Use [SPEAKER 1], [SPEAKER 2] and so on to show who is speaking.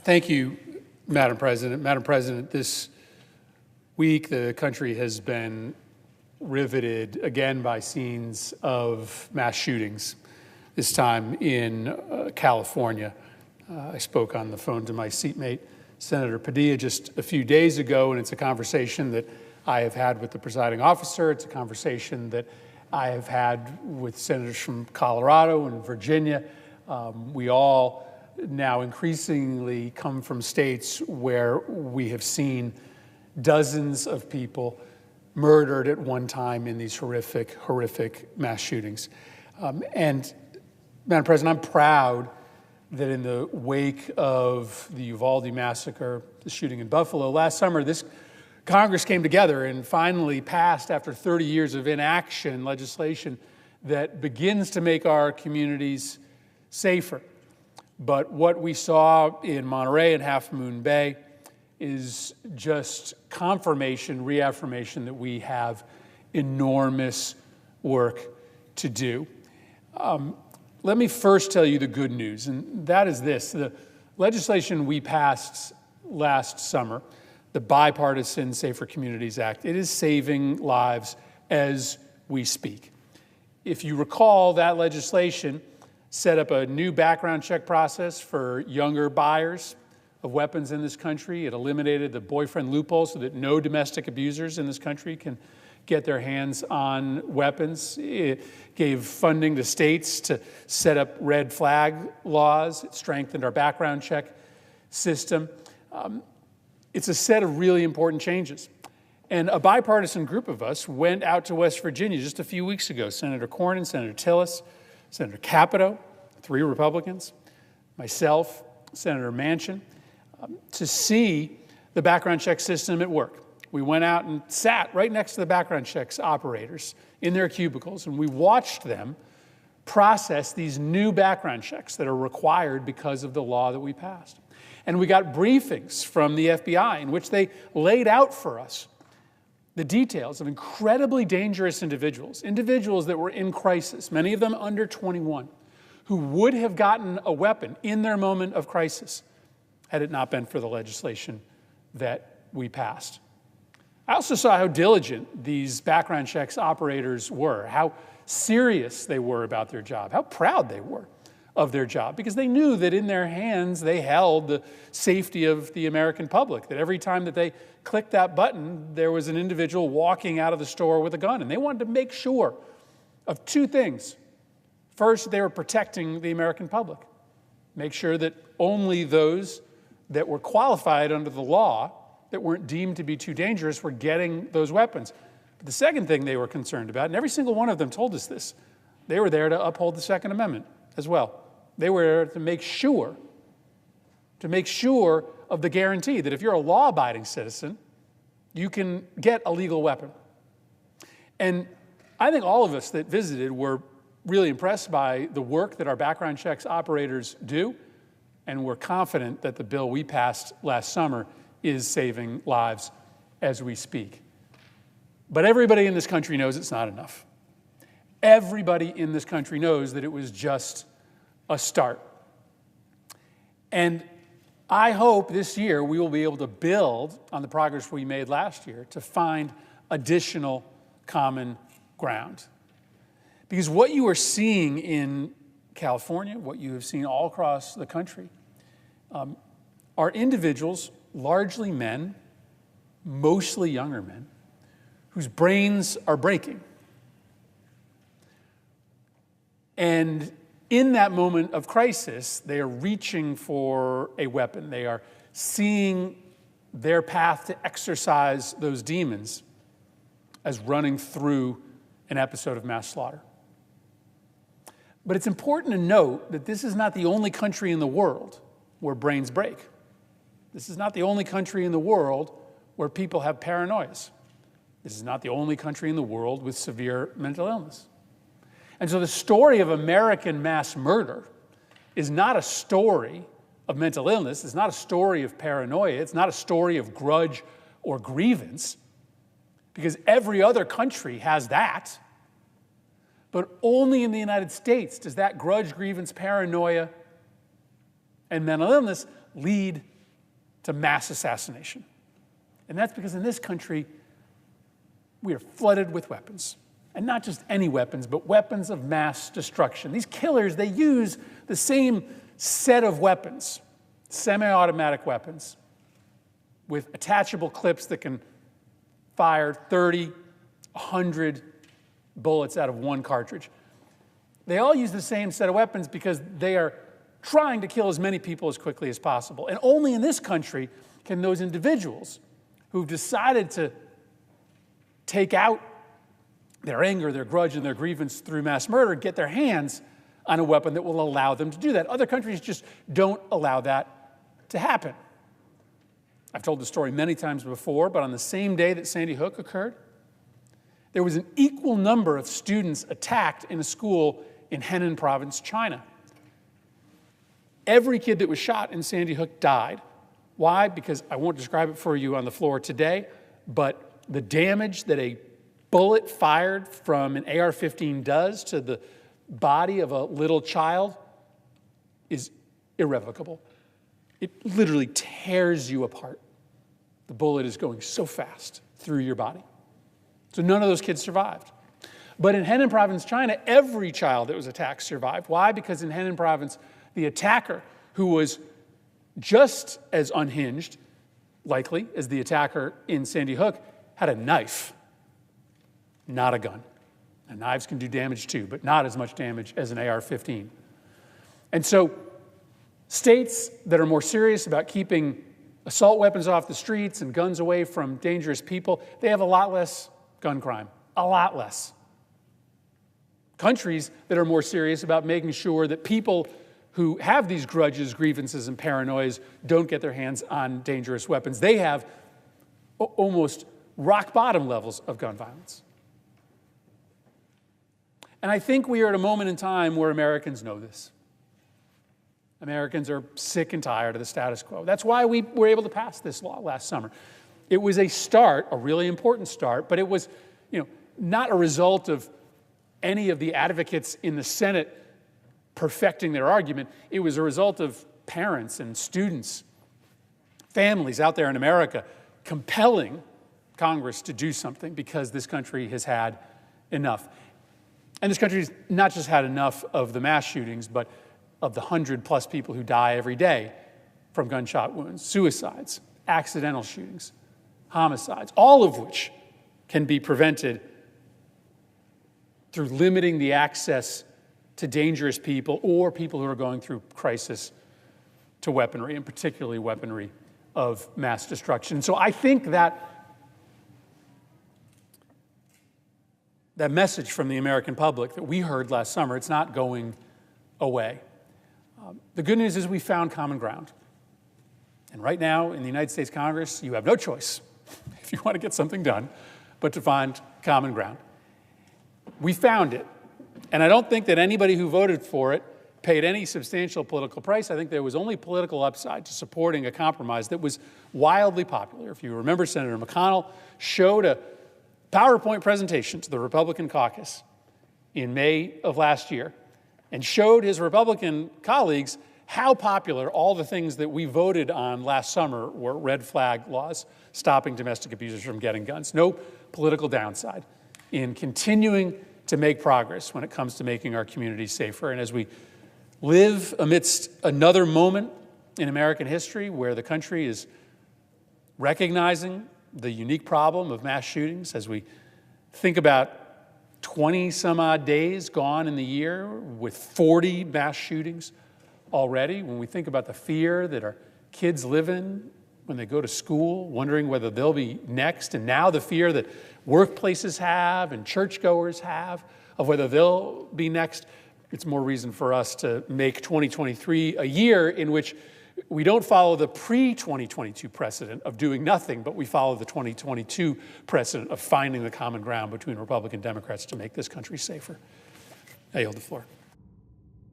[SPEAKER 1] Thank you, Madam President. Madam President, this week the country has been riveted again by scenes of mass shootings, this time in California. I spoke on the phone to my seatmate, Senator Padilla, just a few days ago, and it's a conversation that I have had with the presiding officer. It's a conversation that I have had with senators from Colorado and Virginia. We all now increasingly come from states where we have seen dozens of people murdered at one time in these horrific mass shootings. And Madam President, I'm proud that in the wake of the Uvalde massacre, the shooting in Buffalo last summer, this Congress came together and finally passed, after 30 years of inaction, legislation that begins to make our communities safer. But what we saw in Monterey and Half Moon Bay is just confirmation, reaffirmation that we have enormous work to do. Let me first tell you the good news, and that is this. The legislation we passed last summer, the Bipartisan Safer Communities Act, it is saving lives as we speak. If you recall, that legislation set up a new background check process for younger buyers of weapons in this country. It eliminated the boyfriend loophole so that no domestic abusers in this country can get their hands on weapons. It gave funding to states to set up red flag laws. It strengthened our background check system. It's a set of really important changes. And a bipartisan group of us went out to West Virginia just a few weeks ago. Senator Cornyn, Senator Tillis, Senator Capito, 3 Republicans, myself, Senator Manchin, to see the background check system at work. We went out and sat right next to the background checks operators in their cubicles, and we watched them process these new background checks that are required because of the law that we passed. And we got briefings from the FBI in which they laid out for us the details of incredibly dangerous individuals that were in crisis, many of them under 21, who would have gotten a weapon in their moment of crisis had it not been for the legislation that we passed. I also saw how diligent these background checks operators were, how serious they were about their job, how proud they were of their job, because they knew that in their hands they held the safety of the American public, that every time that they clicked that button, there was an individual walking out of the store with a gun. And they wanted to make sure of 2 things. First, they were protecting the American public. Make sure that only those that were qualified under the law, that weren't deemed to be too dangerous, were getting those weapons. But the second thing they were concerned about, and every single one of them told us this, they were there to uphold the Second Amendment as well. They were there to make sure of the guarantee that if you're a law-abiding citizen, you can get a legal weapon. And I think all of us that visited were really impressed by the work that our background checks operators do, and we're confident that the bill we passed last summer is saving lives as we speak. But everybody in this country knows it's not enough. Everybody in this country knows that it was just a start. And I hope this year we will be able to build on the progress we made last year to find additional common ground. Because what you are seeing in California, what you have seen all across the country, are individuals, largely men, mostly younger men, whose brains are breaking. And in that moment of crisis, they are reaching for a weapon. They are seeing their path to exorcise those demons as running through an episode of mass slaughter. But it's important to note that this is not the only country in the world where brains break. This is not the only country in the world where people have paranoias. This is not the only country in the world with severe mental illness. And so the story of American mass murder is not a story of mental illness. It's not a story of paranoia. It's not a story of grudge or grievance, because every other country has that. But only in the United States does that grudge, grievance, paranoia, and mental illness lead to mass assassination. And that's because in this country, we are flooded with weapons. And not just any weapons, but weapons of mass destruction. These killers, they use the same set of weapons, semi-automatic weapons, with attachable clips that can fire 30, 100 bullets out of one cartridge. They all use the same set of weapons because they are trying to kill as many people as quickly as possible. And only in this country can those individuals who've decided to take out their anger, their grudge, and their grievance through mass murder get their hands on a weapon that will allow them to do that. Other countries just don't allow that to happen. I've told the story many times before, but on the same day that Sandy Hook occurred, there was an equal number of students attacked in a school in Henan province, China. Every kid that was shot in Sandy Hook died. Why? Because I won't describe it for you on the floor today, but the damage that a bullet fired from an AR-15 does to the body of a little child is irrevocable. It literally tears you apart. The bullet is going so fast through your body. So none of those kids survived. But in Henan province, China, every child that was attacked survived. Why? Because in Henan province, the attacker, who was just as unhinged, likely, as the attacker in Sandy Hook, had a knife, not a gun. And knives can do damage too, but not as much damage as an AR-15. And so states that are more serious about keeping assault weapons off the streets and guns away from dangerous people, they have a lot less gun crime, a lot less. Countries that are more serious about making sure that people who have these grudges, grievances, and paranoias don't get their hands on dangerous weapons, they have almost rock bottom levels of gun violence. And I think we are at a moment in time where Americans know this. Americans are sick and tired of the status quo. That's why we were able to pass this law last summer. It was a start, a really important start, but it was, not a result of any of the advocates in the Senate perfecting their argument. It was a result of parents and students, families out there in America compelling Congress to do something because this country has had enough. And this country has not just had enough of the mass shootings, but of the 100+ people who die every day from gunshot wounds, suicides, accidental shootings, homicides, all of which can be prevented through limiting the access to dangerous people or people who are going through crisis to weaponry, and particularly weaponry of mass destruction. So I think that message from the American public that we heard last summer, it's not going away. The good news is we found common ground. And right now in the United States Congress, you have no choice, if you want to get something done, but to find common ground. We found it. And I don't think that anybody who voted for it paid any substantial political price. I think there was only political upside to supporting a compromise that was wildly popular. If you remember, Senator McConnell showed a PowerPoint presentation to the Republican caucus in May of last year and showed his Republican colleagues how popular all the things that we voted on last summer were: red flag laws, stopping domestic abusers from getting guns. No political downside in continuing to make progress when it comes to making our communities safer. And as we live amidst another moment in American history where the country is recognizing the unique problem of mass shootings, as we think about 20 some odd days gone in the year with 40 mass shootings already, when we think about the fear that our kids live in when they go to school, wondering whether they'll be next, and now the fear that workplaces have and churchgoers have of whether they'll be next, it's more reason for us to make 2023 a year in which we don't follow the pre-2022 precedent of doing nothing, but we follow the 2022 precedent of finding the common ground between Republican Democrats to make this country safer. I yield the floor.